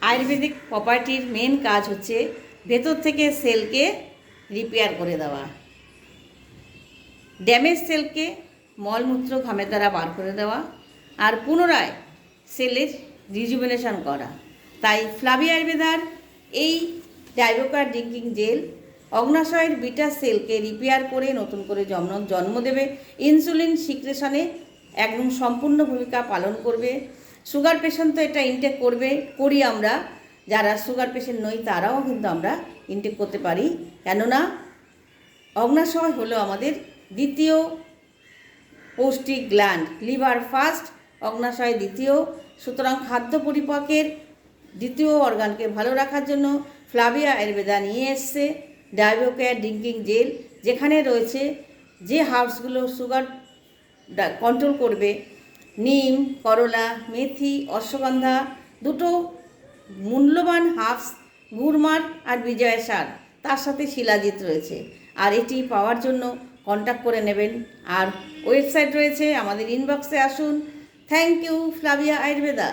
আয়ুর্বেদিক প্রপার্টির মেন কাজ হচ্ছে ভেতর থেকে সেলকে রিপেয়ার করে দেওয়া, ড্যামেজ সেলকে মলমূত্র ঘামের দ্বারা বার করে দেওয়া আর পুনরায় সেলের রিজুভেনেশন করা। তাই ফ্লাভি আয়ুর্বেদার এই ডাইভোকার ড্রিঙ্কিং জেল অগ্নাশয়ের বিটা সেলকে রিপেয়ার করে নতুন করে জন্ম দেবে, ইনসুলিন সিক্রেশনে একদম সম্পূর্ণ ভূমিকা পালন করবে। সুগার পেশেন্ট তো এটা ইনটেক করি আমরা, যারা সুগার পেশেন্ট নই তারাও কিন্তু আমরা ইনটেক করতে পারি, কেননা অগ্নাশয় হলো আমাদের দ্বিতীয় পৌষ্টিক গ্ল্যান্ড, লিভার ফার্স্ট, অগ্নাশয় দ্বিতীয়। সুতরাং খাদ্য পরিপাকের দ্বিতীয় অর্গানকে ভালো রাখার জন্য ফ্লাভি আয়ুর্বেদা নিয়ে এসছে ডাইভোকেয়ার ড্রিঙ্কিং জেল, যেখানে রয়েছে যে হার্বসগুলো সুগার কন্ট্রোল করবে: নিম, করলা, মেথি, অশ্বগন্ধা, দুটো মূল্যবান হার্বস, গুড়মার আর বিজয় সার, তার সাথে শিলাজিৎ রয়েছে। আর এটি পাওয়ার জন্য কন্ট্যাক্ট করে নেবেন। আর ওয়েবসাইট রয়েছে, আমাদের ইনবক্সে আসুন। Thank you Flavia Ayurveda.